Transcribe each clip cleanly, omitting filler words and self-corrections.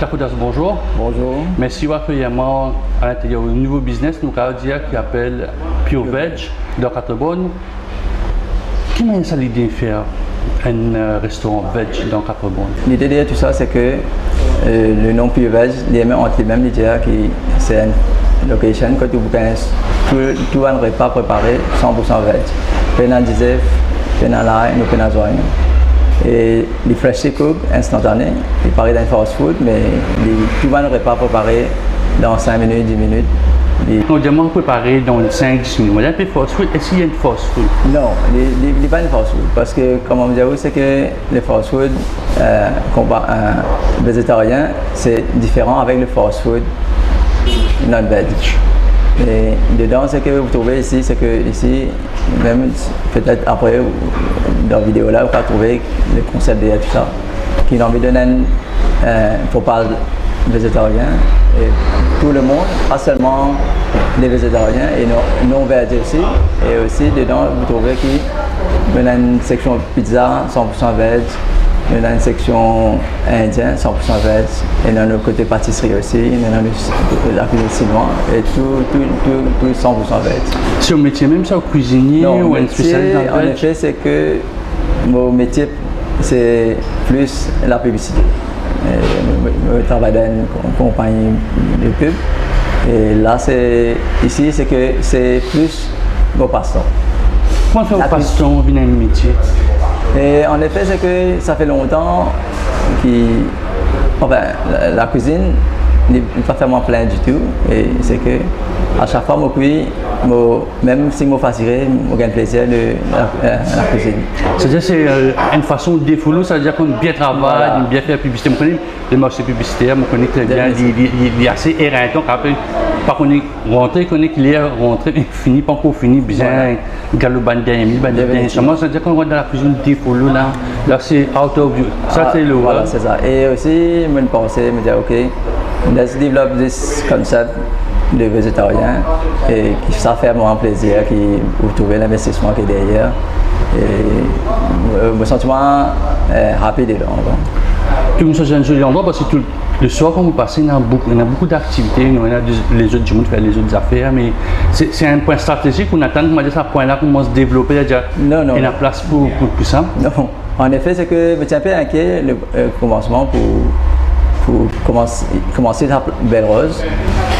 Takudas, bonjour. Bonjour. Merci vraiment à l'intérieur d'un nouveau business, nous allons dire, qui s'appelle Pure Veg, dans Carbonne. Comment est-ce l'idée de faire un restaurant veg dans Carbonne? L'idée derrière tout ça, c'est que le nom Pure Veg, les mêmes entre les mêmes l'idée qui c'est une location que tu peux tout un repas préparé 100% veg. Pena disait, pena là, nous pena joint. Et les fresh cook instantané, il paraît d'un fast food, mais tout un repas préparé dans 5 minutes, 10 minutes. On demande préparer dans 5-10 minutes. On a un peu fast food. Est-ce qu'il y a une fast food? Non, il n'y a pas de fast food. Parce que, comme on dit, c'est que le fast food végétarien, c'est différent avec le fast food non-veg. Et dedans, ce que vous trouvez ici, c'est que ici, même peut-être après, dans la vidéo là, vous pouvez trouver le concept de tout ça. Qui a envie de donner pour parler végétarien. Et tout le monde, pas seulement les végétariens et non-veg aussi. Et aussi, dedans, vous trouvez qu'il y a une section pizza 100% veg. Il y a une section indienne 100% veg, et dans le côté pâtisserie aussi, il y a la cuisine chinoise et tout 100% veg. C'est un métier même ça, cuisinier non, ou un spécialiste dans le veg? En effet, c'est que mon métier, c'est plus la publicité. Je travaille dans une compagnie de pub, et là, ici, c'est que c'est plus mon passe-temps. Comment faire vos passe-temps vient un métier? Et en effet, c'est que ça fait longtemps la cuisine n'est pas vraiment pleine du tout. Et c'est que à chaque fois, même si je fatigué, je gagne plaisir de la cuisine. C'est-à-dire que c'est une façon de défouler, ça veut dire qu'on bien travaille, on bien fait la publicité. Je connais le marché publicitaire, je connais très bien, il est assez éreintant. Par contre, rentrer, qu'il est rentré, mais fini, pas encore fini, bien, galoban dernier. Ça veut dire qu'on rentre dans la cuisine défoulée, là c'est out of view. Ça, c'est le voilà, c'est ça. Et aussi, je me pensais, me dire, ok, let's develop this concept de végétarien et qui ça fait vraiment plaisir, qui vous trouvez l'investissement qui est derrière. Et mon sentiment happy dedans. Et vous c'est un joli endroit parce que le soir quand vous passez, il y a beaucoup d'activités, il y a les autres du monde faire les autres affaires, mais c'est un point stratégique qu'on attend, on va dire, ce point-là qu'on va se développer, il y a la place pour ça. Non, en effet, c'est que je suis un peu inquiet le commencement pour commencer la Belle Rose,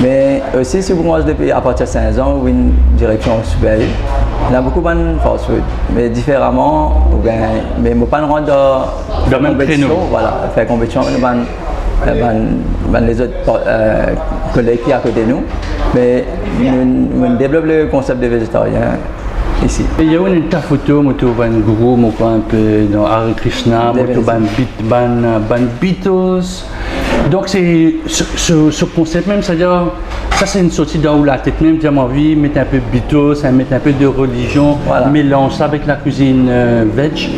mais aussi si vous commencez depuis à partir de 15 ans ou une direction supérieure, il y a beaucoup de fast food, mais différemment, mais je ne pas rentrer dans le même créneau. Voilà, faire compétition avec les autres collègues qui sont à côté de nous, mais nous développons le concept de végétarien ici. Il y a une photo, un guru, un peu dans Hare Krishna, ban Beatles. Donc c'est ce concept même, c'est-à-dire ça c'est une sortie dans la tête même, j'ai envie de mettre un peu de Beatles, mettre un peu de religion, voilà. Mélange ça avec la cuisine veg.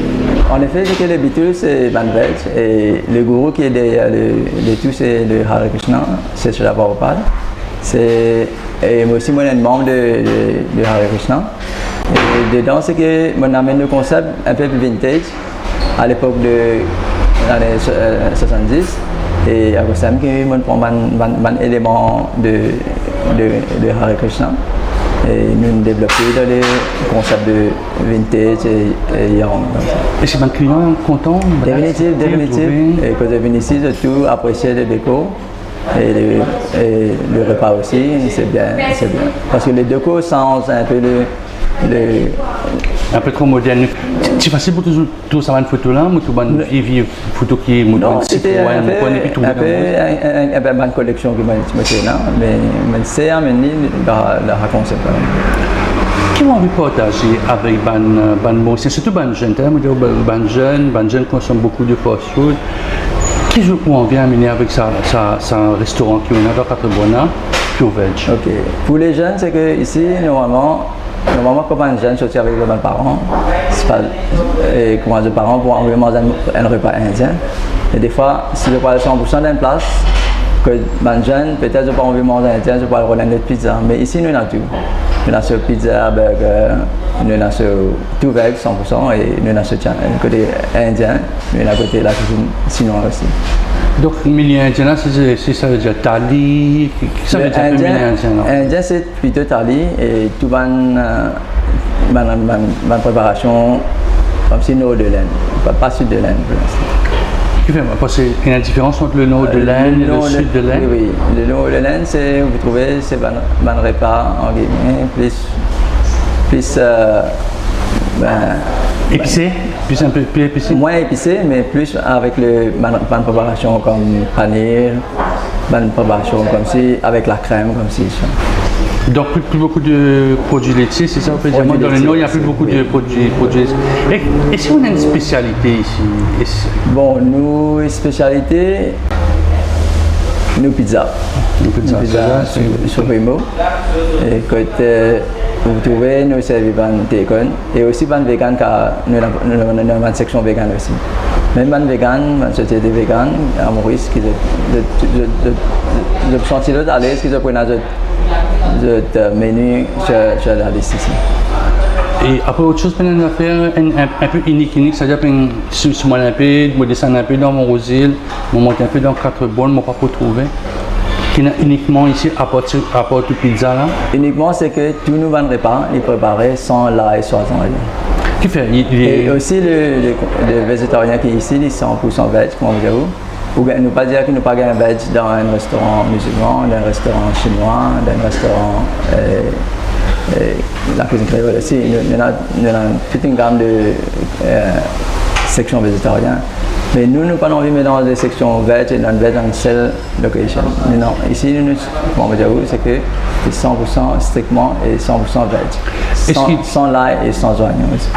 En effet, c'est que les Beatles c'est ban veg et le gourou qui est derrière le tout c'est le Hare Krishna, c'est Srila Prabhupada. Et moi aussi moi un membre de Hare Krishna. Et dedans c'est que on amène le concept un peu plus vintage à l'époque de l'année 70. Et à cause de ça, on prend un élément de Hare Krishna et nous développons dans les concepts de vintage et young. Et c'est un client content? Définitif. Et quand je viens ici, j'ai tout apprécié le déco et le repas aussi, c'est bien. Parce que le déco sent un peu un peu trop moderne. C'est facile pour tout ça une photo là, une vieille photo qui est moderne. C'était un peu une collection qui m'a là, mais c'est un la concept. Qui m'a envie de partager avec ban c'est surtout ban jeunes, ban jeunes consomment beaucoup de fast food. Qui je peux envie d'amener avec ça un restaurant qui est dans Carbonne, Pure Veg. Ok. Pour les jeunes, c'est que ici normalement quand un jeune sortit avec les parents, c'est pas comment les parents pour envoyer manger un repas indien. Et des fois, si je parle 100% d'une place, que un jeune, peut-être je peux envoyer manger indien, je peux aller une pizza. Mais ici, nous avons tout. Nous avons pizza, burger, nous avons tout veg 100% et nous avons le côté indien, nous avons le côté la cuisine chinoise aussi. Donc, le milieu indien, là, c'est ça veut dire Tali. Ça veut dire le milieu indien, là. Indien, c'est plutôt Tali et tout ma préparation comme si nord de l'Inde, pas sud de l'Inde pour l'instant. Parce qu'il y a une différence entre le nord de l'Inde et le sud de l'Inde. Oui, le nord de l'Inde, c'est, vous trouvez, c'est un repas, en guillemets, plus épicé, plus un peu plus épicé. Moins épicé, mais plus avec bonne préparation comme paneer, bonne préparation comme si, avec la crème comme si. Donc plus beaucoup de produits laitiers, c'est ça? Dans le nord, il n'y a plus beaucoup de produits laitiers. Est-ce qu'on a une spécialité ici? Bon, nous, spécialité, nous pizza. Nous pizza sur Primo. Et côté, vous trouvez, nous servons Técon. Et aussi, ban vegan, car nous avons une section vegan aussi. Même ban vegan, une société vegan, à Maurice, qui je senti l'autre à l'aise, qui se prennent de menu sur la liste ici. Et après autre chose, on va faire un peu unique, c'est-à-dire que si je suis un peu, je descends un peu dans mon rosile, je monte un peu dans 4 bols, je ne peux pas trouver. Qui est uniquement ici, à part de pizza là? Uniquement, c'est que tous nos repas, ils préparés sans l'ail, sans oignon. Qui fait? Et aussi, le végétarien qui est ici, il est 100% veg, comme vous avez. Ou ne pas dire qu'il n'y a pas un veg dans un restaurant musulman, dans un restaurant chinois, dans un restaurant la cuisine créole aussi. Il y a toute une gamme de sections végétariennes. Mais nous n'avons pas envie de mettre dans des sections veg et non-veg dans une seule location. Non, ici, c'est que c'est 100% strictement et 100% veg. Sans l'ail et sans oignon aussi.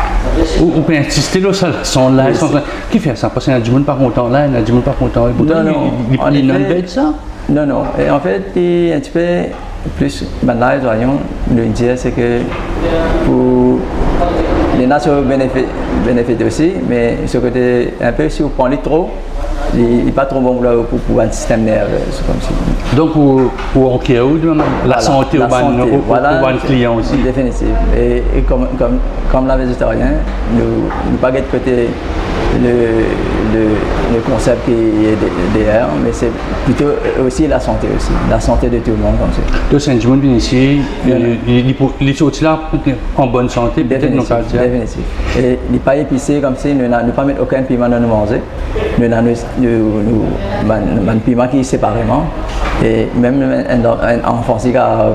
Ou peut insister là, sans l'ail, sans oignon. Qui fait ça? Parce qu'il y a du monde pas content là, il y a du monde pas content. Il non-veg ça? Non. Et en fait, il y a un petit peu plus l'ail et oignon, le dire c'est que pour les nations bénéficient aussi, mais ce côté, un peu si vous prenez trop, il n'est pas trop bon pour un système nerveux. Comme ça. Donc pour la santé au client aussi. Définitivement. Et comme la végétarien, nous pas de côté le concept qui est derrière, mais c'est plutôt aussi la santé de tout le monde comme ça. Donc c'est un monde ici, il sorti là en bonne santé, peut-être nos quartiers. Définitif. Et il n'est pas épicé comme si nous ne pas mettre aucun piment dans nous manger. Nous avons un piment qui est séparément. Et même un enfant aussi à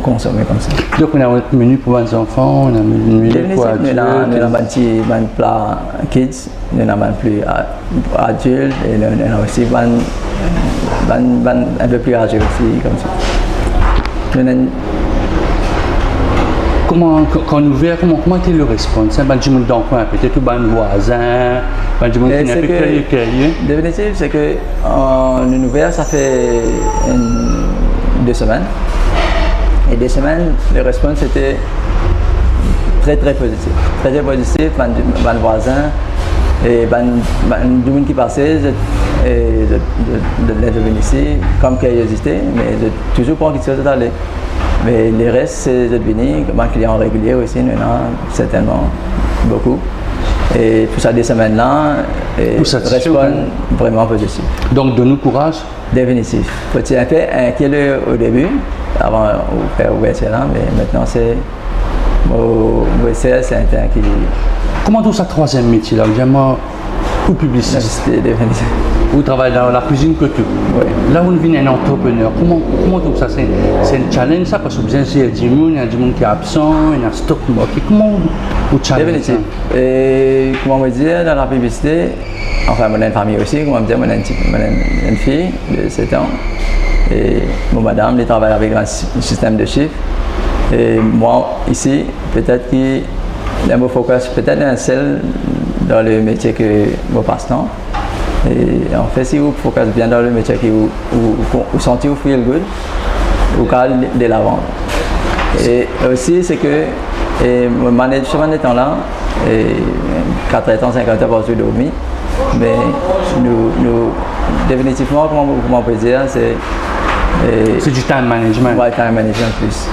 consommer comme ça. Donc on a un menu pour les enfants, on a un menu pour adultes. Nous avons un plat kids, nous avons un plus adulte et nous avons aussi un peu plus âgé aussi comme ça. Quand on ouvert, comment était le réponse? Du monde dans le coin, peut-être un voisin, du monde qui est un peu curieux. Définitivement, c'est que nous ouvert, ça fait 2 semaines. Et 2 semaines, le réponse était très positif. Très positif, les voisins et du monde qui passait, de venir ici, comme curiosité, mais toujours pour qu'ils soient allés. Mais les restes, c'est de venir, comme un client régulier aussi, nous en avons certainement beaucoup. Et pour ça, des semaines-là, répondent vraiment positif. Donc, donne-nous courage. Définitif. Faut-il un peu inquiet au début, avant de faire l'ouverture là, mais maintenant, c'est un temps qui... Comment tout ça, 3e métier là, vraiment, ou publiciste? Définitif. Vous travaillez dans la cuisine que tout. Oui. Là où on devient un entrepreneur, comment tout ça? C'est un challenge ça? Parce que bien sûr, il y a du monde qui est absent, il y a un stock manqué. Comment vous challenge ça? Et comment me dire, dans la publicité, enfin, moi j'ai une famille aussi, comment me dire, moi j'ai une fille de 7 ans. Et mon madame, elle travaille avec un système de chiffres. Et moi, ici, peut-être qu'il y a un focus, peut-être un seul dans le métier que mon passe-temps. Et en fait, si vous focusez bien dans le métier que vous sentez, vous feel good, vous calmez de la vente. Et aussi, c'est que mon management étant là, 4 ans, 50 heures par jour dormi, mais nous définitivement, comment on peut dire, c'est du time management. Ouais, time management plus.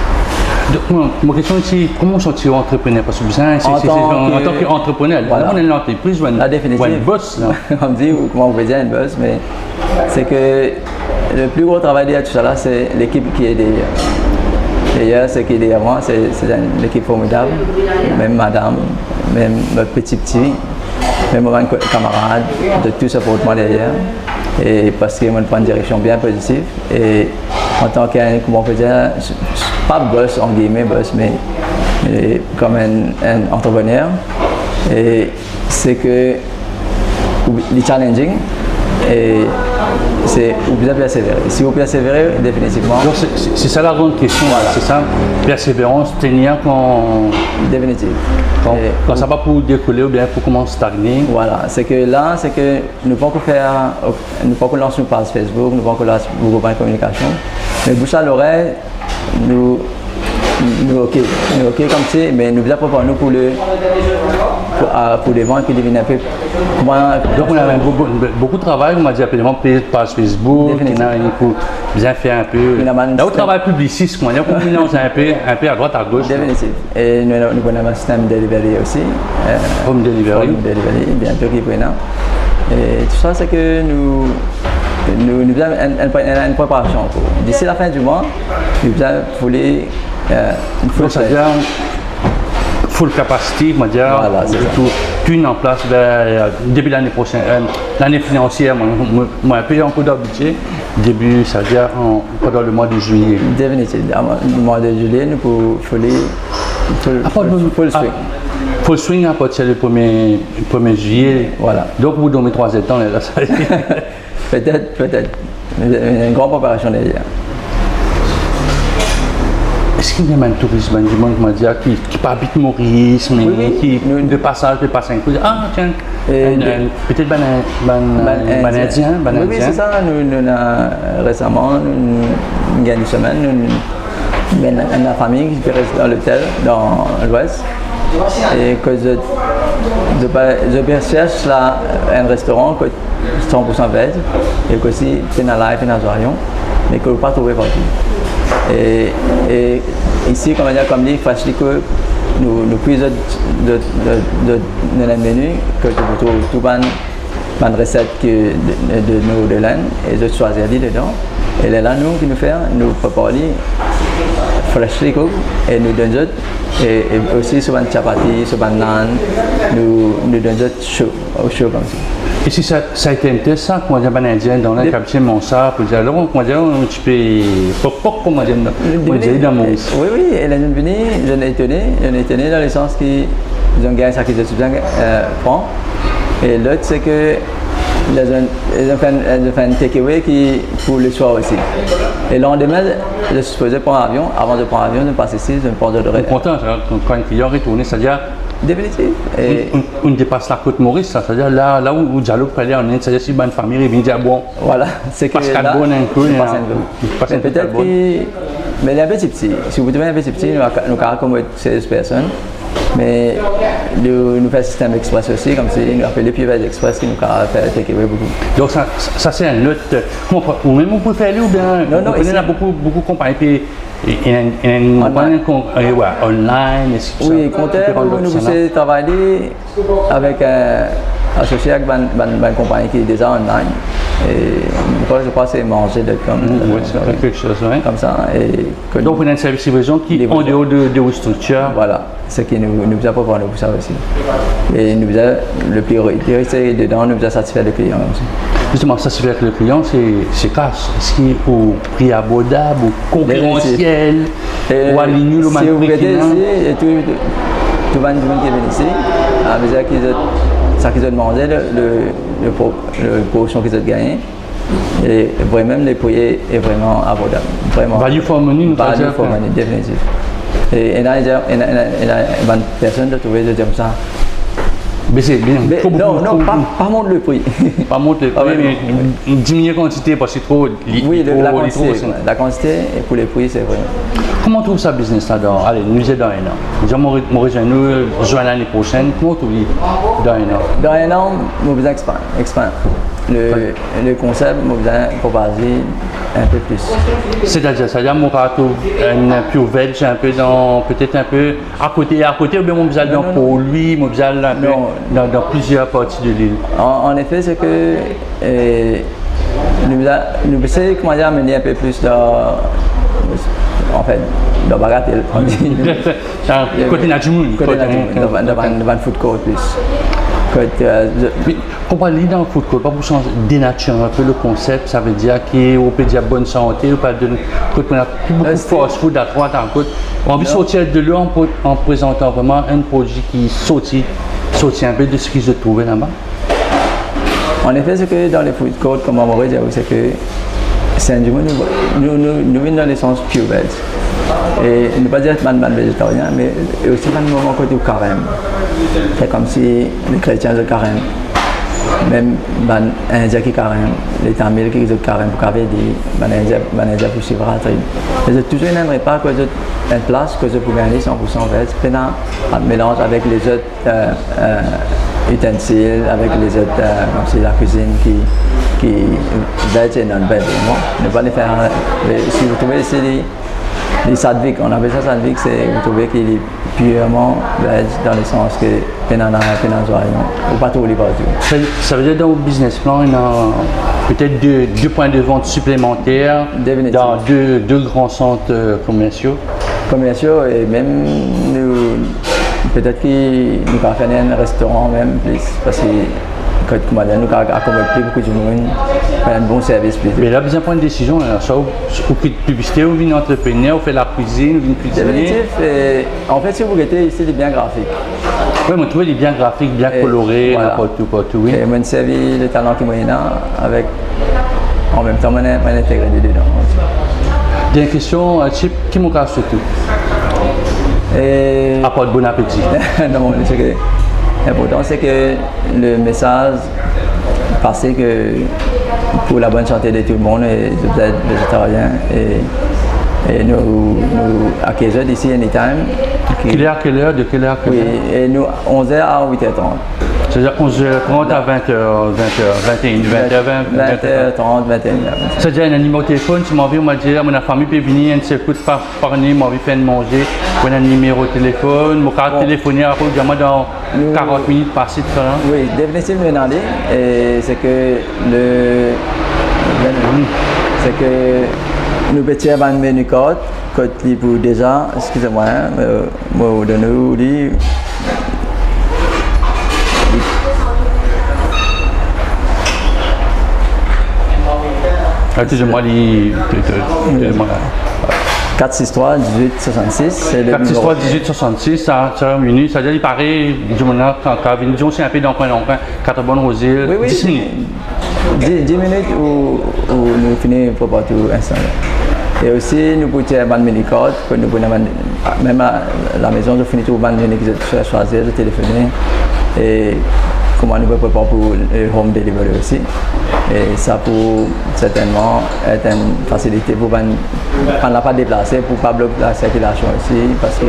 Donc, ma question ici, comment sont-ils entrepreneurs? Parce que en tant qu'entrepreneur, voilà. on est une entreprise ou une boss. On me dit, comment on peut dire une boss, mais c'est que le plus gros travail derrière tout ça là, c'est l'équipe qui est derrière. D'ailleurs, ce qui est derrière moi, c'est une équipe formidable. Même madame, même notre petit, même mon camarade, de tout ça pour moi derrière. Et parce qu'ils m'ont pris une direction bien positive. Et en tant qu'un, comment on peut dire, pas boss, en guillemets, boss, mais comme un entrepreneur. Et c'est que le challenging, et c'est vous bien persévérer. Si vous persévérez, définitivement. Donc c'est ça la grande question, voilà. C'est ça, persévérance, tenir quand. Définitivement. Quand ça va pour décoller ou bien pour commencer à stagner. Voilà, c'est que là, c'est que nous ne pouvons pas faire, nous ne pouvons pas lancer une page Facebook, nous ne pouvons pas lancer beaucoup de communication. Mais bouche à l'oreille, nous ok comme ça, mais nous devons préparer nous pour les ventes qui deviennent un peu. Donc on a beaucoup de travail, on m'a dit apparemment page Facebook, pour bien faire un peu. Là où travail publiciste, on mélange un peu à droite à gauche. Définitivement. Et nous avons un système de delivery aussi. Home delivery. Bientôt qui est présent. Et tout ça, c'est que nous avons une préparation. D'ici la fin du mois, nous avons donc ça veut dire full capacity, on dire voilà, tout en place début de l'année prochaine, l'année financière, moi un peu encore de budget, début, ça veut dire pendant le mois de juillet. Définitivement, le mois de juillet, nous pouvons full swing. Full swing à partir du 1er juillet. Voilà. Donc vous dormez 3 états là, ça y est. Peut-être. Une grande préparation derrière. Est-ce qu'il y a un tourisme du monde qui pas habite Maurice, mais qui de passage, de passer un coup, ah tiens, peut-être un Indien. Oui, c'est ça, nous récemment, il y a une semaine, une famille qui reste dans l'hôtel dans l'ouest. Et que je recherche là un restaurant 100% veg et que aussi c'est un live et un aquarium, mais que je ne peux pas trouver partout. Et ici, comme dit, facile que nous cuisons de menu que tu trouves tout une recette de nous de laine et je choisis dedans. Et là, nous qui nous faisons, nous préparons freshly cook et nous donnons et aussi sur une chapati, sur une naan, nous donnons chaud comme ça. Et si ça a été un test, ça, comment dire, un Indien dans la capitale Monsa, pour dire, alors, comment dire, un petit peu, comment dire, dans mon. Oui, et la venue, je l'ai étonné dans le sens qu'ils ont gagné ça qu'ils ont francs. Et l'autre, c'est que ils ont fait un takeaway qui pour le soir aussi. Et le lendemain, je suis supposé prendre l'avion. Avant de prendre l'avion, je passe ici, je me pose de rêve. Je suis content, quand un client retourne, c'est-à-dire. Définitivement. On dépasse la côte Maurice, c'est-à-dire là où Diallo peut aller en Inde, c'est-à-dire si une famille vient dire bon. Voilà, c'est que Pascal Bon un peu. Peut-être que. Mais il est un petit petit. Si vous trouvez un petit petit, nous avons comme 16 personnes. Mais nous faisons un système express aussi, comme si nous appelons les Pivot Express qui nous a fait takeaway beaucoup. Donc ça c'est un autre. Ou même vous pouvez faire ou bien. Non, vous connaissez beaucoup de compagnies. Online, oui, nous pouvons travailler avec associé avec une compagnie qui est déjà online. Et je crois que c'est manger.com. Quelque chose, oui. Comme ça. Donc, vous avez un service de livraison qui est en dehors de vos structures. Voilà, ce qui nous a préparé pour ça aussi. Et le priorité dedans, nous a satisfait le client aussi. Justement, satisfaire le client, c'est cash. Est-ce qu'il est au prix abordable, ou concurrentiel, ou aligné le marché? Si vous regardez ici, et tout le monde qui vient ici, avec ça qu'ils ont demandé, le portion qu'ils ont gagné, et vraiment le prix est vraiment abordable. Vraiment. Value for money, nous Value for money, définitivement. Et il y a une personne de trouver de dire ça. Mais c'est bien. Non, pas monter le prix. Pas monter le prix, mais diminuer la quantité parce que c'est trop. Oui, la quantité et pour les prix, c'est vrai. Comment trouve ça business là dans? Allez, nous sommes dans un an. Déjà, nous rejoignons l'année prochaine. Comment trouve dans un an? Dans un an, nous vous expand. le concept m'a besoin de proposer un peu plus. C'est-à-dire, mon râteau, un pure veg, un peu dans, peut-être un peu à côté, ou bien mon besoin pour lui, mon besoin un peu dans plusieurs parties de l'île. En effet, c'est que nous essayons comment dire, amener un peu plus dans, en fait, dans Bagatelle. Côté Nadjmoun. Devant le food court plus. Mais pour aller dans le food court, pas pour changer, dénaturer un peu le concept, ça veut dire qu'on peut dire bonne santé, ou pas de côté, on a plus beaucoup de fast food à droite en côte. On veut sortir de là en présentant vraiment un produit qui sortit un peu de ce qu'ils ont trouvé là-bas. En effet, c'est que dans les food courts, comme on va dire, c'est que Saint-Dumont, nous venons dans le sens pure veg. Et ne pas dire être man végétarien, mais aussi man moment côté au carême. C'est comme si les chrétiens ont carême, même les Indiens qui carême, les Tamils qui ont carême pour carrer des Indiens pour suivre la tribu. Mais toujours un repas que une place que je pouvais aller 100% veg, plein de mélange avec les autres ustensiles, avec les autres, comme c'est la cuisine qui veg et non veg. Ne pas les faire. Si vous trouvez ici les sadvik, on appelle ça sadvik, c'est vous trouvez qu'il est purement veg dans le sens que ou pas trop les partout. Ça veut dire dans le business plan, il y a peut-être deux points de vente supplémentaires dans deux grands centres commerciaux. Et même peut-être qu'il nous avons fait un restaurant même plus parce que quand nous accommodons plus beaucoup de monde, un bon service plus. Mais là, besoin de prendre une décision, soit au prix de publicité, ou une entrepreneur, ou fait la cuisine, ou une cuisinier. En fait, si vous regardez ici, c'est bien graphique. Oui, on trouve des biens graphiques, bien colorés, voilà. partout, oui. Et moi, j'ai servi le talent qui m'a avec, en même temps, je intégré dedans. Dernière question, Chip, qui m'en casse surtout? À part de bon appétit. Non, l'important, c'est que le message passé que pour la bonne santé de tout le monde, et vous êtes végétarien, et nous à 15h d'ici, anytime. Quelle heure, de quelle heure? Oui, et nous, 11h à 8h30. C'est-à-dire 11h30 à 20h30, 21h. C'est-à-dire un numéro de téléphone, tu m'as envie, on m'a dit, mon famille peut venir, on s'écoute par nuit, m'a envie de faire manger, on a un numéro de téléphone, mon carte téléphoner après, dans 40 minutes passer de ça. Oui, définitivement, et c'est que nous petits avant le menu code pour déjà, excusez-moi, moi de nous dit. Excusez-moi, 463 1866, c'est le 463 1866, ça a minutes, ça veut dire il paraît, disons c'est un peu d'emprunt, 4 bonnes rosiers, 10 minutes. 10 minutes où nous finissons pour pas tout instant. Et aussi, nous pouvons faire un mini-code, même à la maison, nous finissons tout le mini que je choisir, de téléphoner. Et comment nous pouvons préparer pour le home delivery aussi. Et ça peut certainement être une facilité pour ne pas déplacer, pour ne pas bloquer la circulation aussi, parce que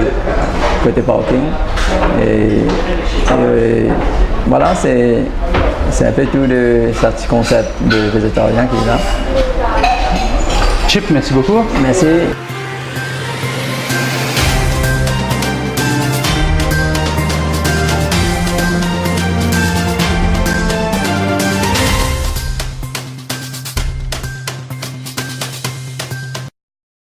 côté parking. Et voilà, c'est un peu tout ce petit concept de végétarien qui est là. Chip, merci beaucoup. Merci.